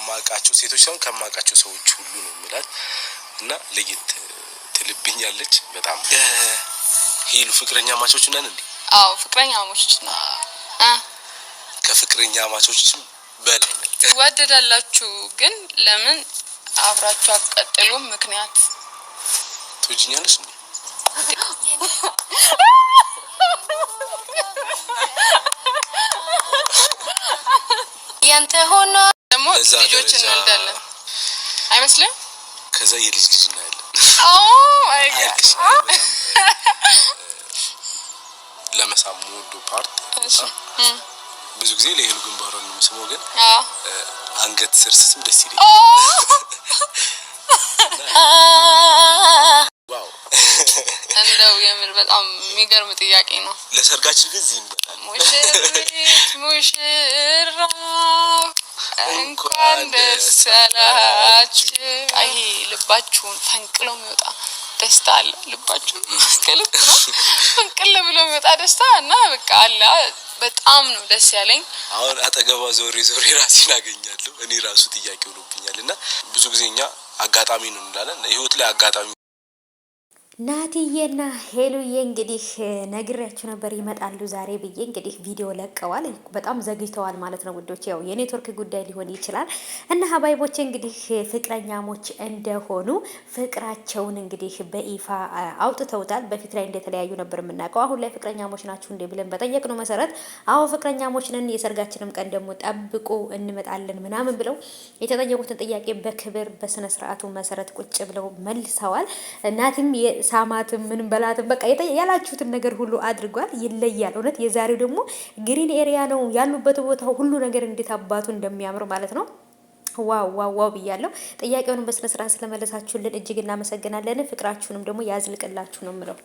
ከማውቃቸው ሴቶች ሳይሆን ከማውቃቸው ሰዎች ሁሉ ነው የምላት እና ለየት ትልብኛለች በጣም። ሄሉ ፍቅረኛ ማቾች ነን እንዴ? አዎ ፍቅረኛ ማቾች ነን። ከፍቅረኛ ማቾችም በላይ ነን። ትዋደዳላችሁ ግን ለምን አብራችሁ አትቀጥሉም? ምክንያት ትወጂኛለሽ እንዴ? ያንተ ሆኖ ደግሞ ልጆች እንወልዳለን አይመስልም? ከዛ የልጅ ልጅ እናያለን። ማይ ጋድ ለመሳሙ ወዶ ፓርት ብዙ ጊዜ ለሄሉ ግንባሯን ነው የምስመው ግን አንገት ስርስም ደስ ይላል። ዋው እንደው የምር በጣም የሚገርም ጥያቄ ነው። ለሰርጋችን ግን እዚህ እንመጣለን። ሙሽራ እንኳን ደስ አላችሁ። አይ ልባችሁን ፈንቅሎ የሚወጣ ደስታ አለ። ልባችሁን ከልብ ነው ፈንቅሎ ብሎ የሚወጣ ደስታ እና በቃ አለ። በጣም ነው ደስ ያለኝ። አሁን አጠገባ ዞሪ ራሴን አገኛለሁ። እኔ ራሱ ጥያቄ ሆኖብኛልና ብዙ ጊዜኛ አጋጣሚ ነው እንላለን። ህይወት ላይ አጋጣሚ ናቲዬና ሄሉዬ እንግዲህ ነግሬያችሁ ነበር ይመጣሉ ዛሬ ብዬ እንግዲህ ቪዲዮ ለቀዋል። በጣም ዘግይተዋል ማለት ነው ውዶች፣ ያው የኔትወርክ ጉዳይ ሊሆን ይችላል። እና ሀባይቦቼ እንግዲህ ፍቅረኛሞች እንደሆኑ ፍቅራቸውን እንግዲህ በይፋ አውጥተውታል። በፊት ላይ እንደተለያዩ ነበር የምናውቀው። አሁን ላይ ፍቅረኛሞች ናችሁ እንዴ ብለን በጠየቅነው መሰረት አዎ ፍቅረኛሞች ነን፣ የሰርጋችንም ቀን ደግሞ ጠብቁ እንመጣለን ምናምን ብለው የተጠየቁትን ጥያቄ በክብር በስነ ስርዓቱ መሰረት ቁጭ ብለው መልሰዋል። ናቲም ሳማትም ምን በላትም በቃ ያላችሁትን ነገር ሁሉ አድርጓል። ይለያል እውነት። የዛሬው ደግሞ ግሪን ኤሪያ ነው ያሉበት ቦታ ሁሉ ነገር እንዴት አባቱ እንደሚያምር ማለት ነው። ዋው ዋው ዋው ብያለሁ። ጥያቄውን በስነ ስርዓት ስለመለሳችሁልን እጅግ እናመሰግናለን። ፍቅራችሁንም ደግሞ ያዝልቅላችሁ ነው የምለው።